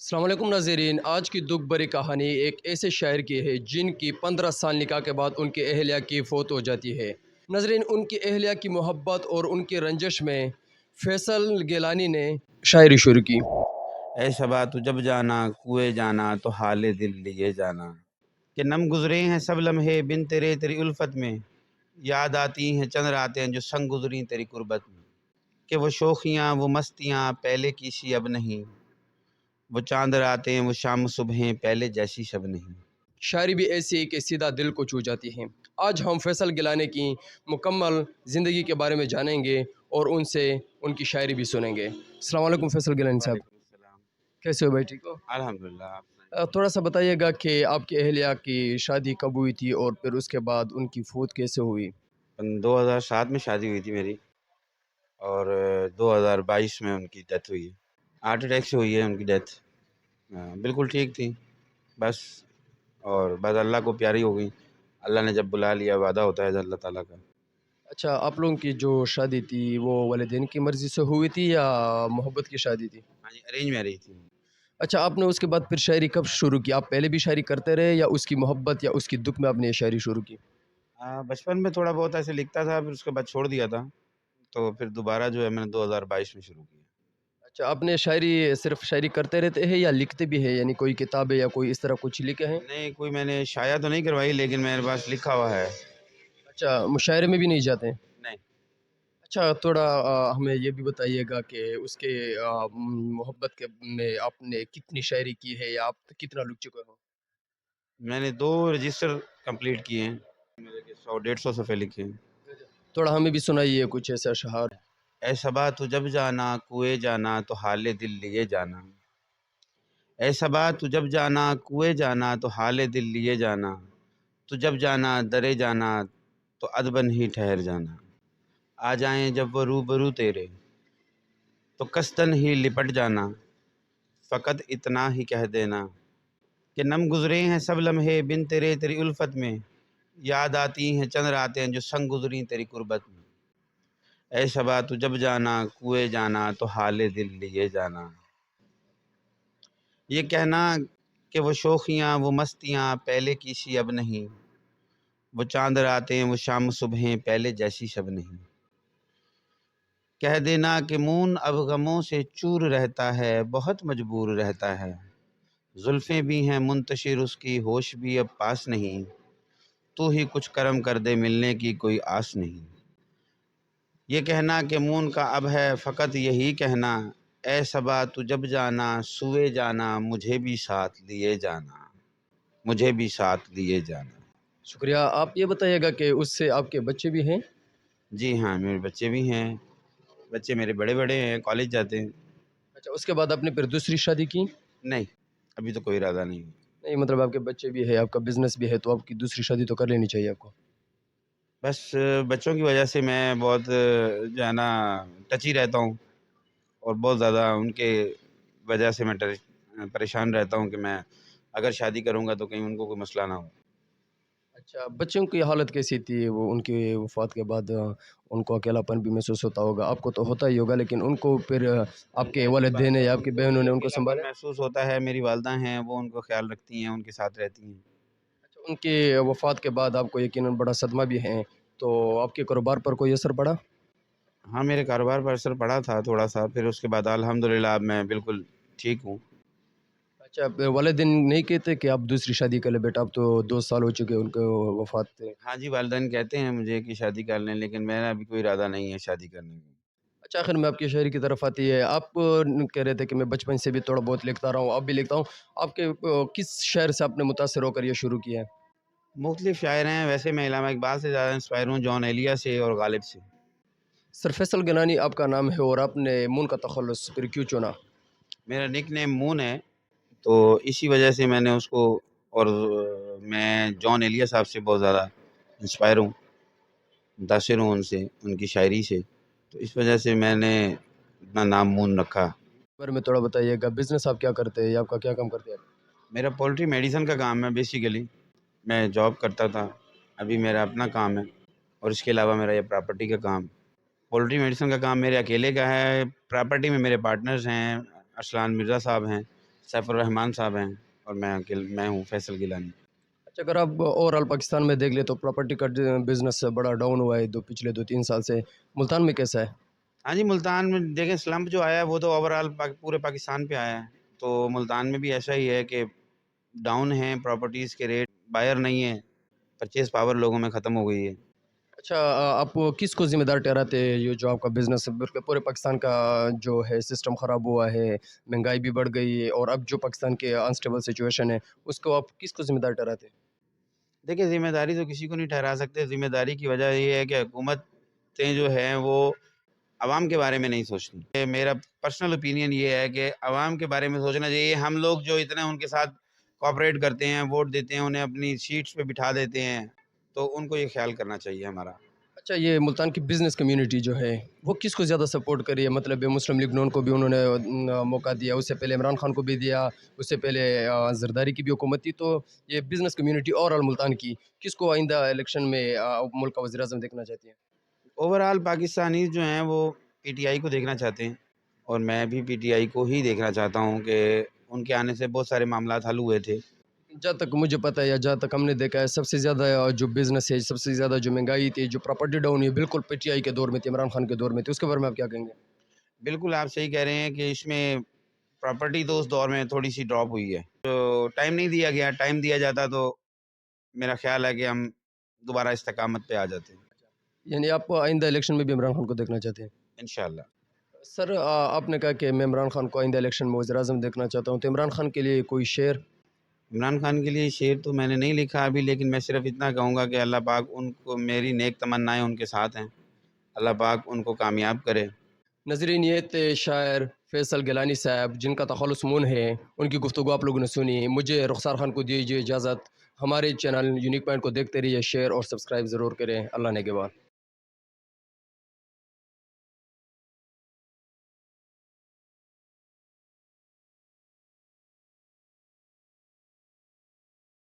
السلام علیکم ناظرین، آج کی دکھ بھری کہانی ایک ایسے شاعر کی ہے جن کی 15 سال نکاح کے بعد ان کی اہلیہ کی فوت ہو جاتی ہے۔ ناظرین، ان کی اہلیہ کی محبت اور ان کی رنجش میں فیصل گیلانی نے شاعری شروع کی۔ اے شبا تو جب جانا کوئے جانا تو حال دل لیے جانا، کہ نم گزرے ہیں سب لمحے بن تیرے تیری الفت میں، یاد آتی ہیں چند راتیں جو سنگ گزری تیری قربت میں، کہ وہ شوخیاں وہ مستیاں پہلے کی سی اب نہیں، وہ چاند راتیں وہ شام صبحیں پہلے جیسی شب نہیں۔ شاعری بھی ایسی ہے کہ سیدھا دل کو چھو جاتی ہے۔ آج ہم فیصل گیلانی کی مکمل زندگی کے بارے میں جانیں گے اور ان سے ان کی شاعری بھی سنیں گے۔ السلام علیکم فیصل گیلانی صاحب، وعلیکم السلام۔ کیسے ہو بھائی؟ ٹھیک ہو؟ الحمدللہ، آپ تھوڑا سا بتائیے گا کہ آپ کی اہلیہ کی شادی کب ہوئی تھی اور پھر اس کے بعد ان کی فوت کیسے ہوئی؟ 2007 میں شادی ہوئی تھی میری، اور 2022 میں ان کی ڈیتھ ہوئی ہے۔ ہارٹ اٹیک سے ہوئی ہے ان کی ڈیتھ۔ بالکل ٹھیک تھی بس، اور بس اللہ کو پیاری ہو گئی۔ اللہ نے جب بلا لیا، وعدہ ہوتا ہے اللہ تعالیٰ کا۔ اچھا، آپ لوگوں کی جو شادی تھی وہ والدین کی مرضی سے ہوئی تھی یا محبت کی شادی تھی؟ ہاں جی، ارینج میرج تھی۔ اچھا، آپ نے اس کے بعد پھر شاعری کب شروع کی؟ آپ پہلے بھی شاعری کرتے رہے یا اس کی محبت یا اس کی دکھ میں آپ نے یہ شاعری شروع کی؟ بچپن میں تھوڑا بہت ایسے لکھتا تھا، پھر اس کے بعد چھوڑ دیا تھا، تو پھر دوبارہ جو ہے میں نے 2022 میں شروع کیا۔ اچھا، آپ نے شاعری صرف شاعری کرتے رہتے ہیں یا لکھتے بھی ہیں، یعنی کوئی کتابیں یا کوئی اس طرح کچھ لکھے ہیں؟ نہیں، کوئی میں نے شائع تو نہیں کروائی، لیکن میرے پاس لکھا ہوا ہے۔ اچھا، مشاعرے میں بھی نہیں جاتے ہیں؟ نہیں، اچھا، تھوڑا ہمیں یہ بھی بتائیے گا کہ اس کے محبت کے میں آپ نے کتنی شاعری کی ہے یا آپ کتنا لکھ چکے ہو؟ میں نے 2 رجسٹر کمپلیٹ کیے ہیں، میرے کے 100-150 صفحے لکھے ہیں۔ تھوڑا ہمیں بھی سنائیے کچھ ایسا اشعار۔ اے صبا تو جب جانا کوئے جانا تو حال دل لیے جانا، اے صبا تو جب جانا کوئے جانا تو حال دل لیے جانا، تو جب جانا درے جانا تو ادبن ہی ٹھہر جانا، آ جائیں جب وہ روبرو تیرے تو کستن ہی لپٹ جانا، فقط اتنا ہی کہہ دینا کہ نم گزرے ہیں سب لمحے بن تیرے تیری الفت میں، یاد آتی ہیں چند راتیں جو سنگ گزری تیری قربت میں، اے شبا تو جب جانا کوئے جانا تو حال دل لیے جانا۔ یہ کہنا کہ وہ شوخیاں وہ مستیاں پہلے کی سی اب نہیں، وہ چاند راتیں وہ شام صبحیں پہلے جیسی شب نہیں، کہہ دینا کہ مون اب غموں سے چور رہتا ہے، بہت مجبور رہتا ہے، زلفیں بھی ہیں منتشر اس کی ہوش بھی اب پاس نہیں، تو ہی کچھ کرم کر دے ملنے کی کوئی آس نہیں، یہ کہنا کہ مون کا اب ہے فقط یہی کہنا، اے صبا تو جب جانا سوئے جانا مجھے بھی ساتھ لیے جانا، مجھے بھی ساتھ لیے جانا۔ شکریہ۔ آپ یہ بتائیے گا کہ اس سے آپ کے بچے بھی ہیں؟ جی ہاں، میرے بچے بھی ہیں، بچے میرے بڑے بڑے ہیں، کالج جاتے ہیں۔ اچھا، اس کے بعد آپ نے پھر دوسری شادی کی؟ نہیں، ابھی تو کوئی ارادہ نہیں۔ نہیں، مطلب آپ کے بچے بھی ہے، آپ کا بزنس بھی ہے، تو آپ کی دوسری شادی تو کر لینی چاہیے آپ کو۔ بس بچوں کی وجہ سے میں بہت جو ہے نا ٹچی رہتا ہوں، اور بہت زیادہ ان کے وجہ سے میں پریشان رہتا ہوں کہ میں اگر شادی کروں گا تو کہیں ان کو کوئی مسئلہ نہ ہو۔ اچھا، بچوں کی حالت کیسی تھی؟ وہ ان کی وفات کے بعد ان کو اکیلا پن بھی محسوس ہوتا ہوگا، آپ کو تو ہوتا ہی ہوگا، لیکن ان کو پھر آپ کے ظاہر سی والدین بات ہے، یا آپ ان کی کو بہنوں بھی نے ان کو اکیلا پن سنبھالا؟ محسوس ہوتا ہے۔ میری والدہ ہیں، وہ ان کو خیال رکھتی ہیں، ان کے ساتھ رہتی ہیں۔ اچھا، ان کی وفات کے بعد آپ کو یقیناً بڑا صدمہ بھی ہے، تو آپ کے کاروبار پر کوئی اثر پڑا؟ ہاں، میرے کاروبار پر اثر پڑا تھا تھوڑا سا، پھر اس کے بعد الحمدللہ اب میں بالکل ٹھیک ہوں۔ اچھا، پھر والدین نہیں کہتے کہ آپ دوسری شادی کر لیں بیٹا؟ اب تو 2 سال ہو چکے ان کو وفات تھے۔ ہاں جی، والدین کہتے ہیں مجھے کہ شادی کر لیں، لیکن میرا ابھی کوئی ارادہ نہیں ہے شادی کرنے کا۔ اچھا، آخر میں آپ کی شاعری کی طرف آتی ہے۔ آپ کہہ رہے تھے کہ میں بچپن سے بھی تھوڑا بہت لکھتا رہا ہوں، اب بھی لکھتا ہوں۔ آپ کے کس شاعر سے آپ نے متاثر ہو کر یہ شروع کیا ہے؟ مختلف شاعر ہیں، ویسے میں علامہ اقبال سے زیادہ انسپائر ہوں، جون ایلیا سے اور غالب سے۔ سر فیصل گیلانی آپ کا نام ہے، اور آپ نے مون کا تخلص پھر کیوں چنا؟ میرا نک نیم مون ہے، تو اسی وجہ سے میں نے اس کو، اور میں جون ایلیا صاحب سے بہت زیادہ انسپائر ہوں، متاثر ہوں ان سے، ان کی شاعری سے، تو اس وجہ سے میں نے اپنا نام مون رکھا۔ بارے میں تھوڑا بتائیے گا، بزنس آپ کیا کرتے ہیں یا آپ کا کیا کام کرتے ہیں؟ میرا پولٹری میڈیسن کا کام ہے بیسیکلی، میں جاب کرتا تھا، ابھی میرا اپنا کام ہے، اور اس کے علاوہ میرا یہ پراپرٹی کا کام۔ پولٹری میڈیسن کا کام میرے اکیلے کا ہے، پراپرٹی میں میرے پارٹنرز ہیں، ارسلان مرزا صاحب ہیں، سیف الرحمان صاحب ہیں اور میں ہوں فیصل گیلانی۔ اچھا، اگر آپ اوور آل پاکستان میں دیکھ لیں تو پراپرٹی کا بزنس بڑا ڈاؤن ہوا ہے پچھلے 2-3 سال سے، ملتان میں کیسا ہے؟ ہاں جی، ملتان میں دیکھیں سلمپ جو آیا ہے وہ تو اوور آل پورے پاکستان پہ آیا ہے، تو ملتان میں بھی ایسا ہی ہے کہ ڈاؤن ہیں پراپرٹیز کے ریٹ، بائر نہیں ہے، پرچیز پاور لوگوں میں ختم ہو گئی ہے۔ اچھا، آپ کس کو ذمہ دار ٹھہراتے ہیں یہ جو آپ کا بزنس بلکہ پورے پاکستان کا جو ہے سسٹم خراب ہوا ہے، مہنگائی بھی بڑھ گئی ہے، اور اب جو پاکستان کے انسٹیبل سچویشن ہے اس کو آپ کس کو ذمہ دار ٹھہراتے ہیں؟ دیکھیں ذمہ داری تو کسی کو نہیں ٹھہرا سکتے، ذمہ داری کی وجہ یہ ہے کہ حکومتیں جو ہیں وہ عوام کے بارے میں نہیں سوچتی۔ میرا پرسنل اوپینین یہ ہے کہ عوام کے بارے میں سوچنا چاہیے۔ ہم لوگ جو اتنا ان کے ساتھ کوآپریٹ کرتے ہیں، ووٹ دیتے ہیں، انہیں اپنی سیٹس پہ بٹھا دیتے ہیں، تو ان کو یہ خیال کرنا چاہیے ہمارا۔ اچھا، یہ ملتان کی بزنس کمیونٹی جو ہے وہ کس کو زیادہ سپورٹ کری ہے؟ مطلب مسلم لیگ نون کو بھی انہوں نے موقع دیا، اس سے پہلے عمران خان کو بھی دیا، اس سے پہلے زرداری کی بھی حکومت تھی، تو یہ business community over all Multan کی کس کو آئندہ الیکشن میں ملک کا وزیر اعظم دیکھنا چاہتی ہے؟ اوور آل پاکستانی جو ہیں وہ پی ٹی آئی کو دیکھنا چاہتے ہیں، اور میں بھی پی ٹی آئی کو ہی دیکھنا چاہتا ہوں کہ ان کے آنے سے بہت سارے معاملات حل ہوئے تھے۔ جہاں تک مجھے پتہ ہے یا جہاں تک ہم نے دیکھا ہے، سب سے زیادہ جو بزنس ہے، سب سے زیادہ جو مہنگائی تھی، جو پراپرٹی ڈاؤن ہوئی، بالکل پی ٹی آئی کے دور میں تھی، عمران خان کے دور میں تھی، اس کے بارے میں آپ کیا کہیں گے؟ بالکل آپ صحیح کہہ رہے ہیں کہ اس میں پراپرٹی تو اس دور میں تھوڑی سی ڈراپ ہوئی ہے، تو ٹائم نہیں دیا گیا، ٹائم دیا جاتا تو میرا خیال ہے کہ ہم دوبارہ استقامت پہ آ جاتے ہیں یعنی آپ آئندہ الیکشن میں بھی عمران خان کو دیکھنا چاہتے ہیں؟ انشاءاللہ۔ سر، آپ نے کہا کہ میں عمران خان کو آئندہ الیکشن میں وزیر اعظم دیکھنا چاہتا ہوں، تو عمران خان کے لیے کوئی شعر؟ عمران خان کے لیے شعر تو میں نے نہیں لکھا ابھی، لیکن میں صرف اتنا کہوں گا کہ اللہ پاک ان کو، میری نیک تمنائیں ان کے ساتھ ہیں، اللہ پاک ان کو کامیاب کرے۔ ناظرین، یہ تھے شاعر فیصل گیلانی صاحب، جن کا تخلص مون ہے، ان کی گفتگو آپ لوگوں نے سنی۔ مجھے رخسار خان کو دیجیے اجازت، ہمارے چینل یونیک پوائنٹ کو دیکھتے رہیے، شیئر اور سبسکرائب ضرور کریں۔ اللہ نگہبان۔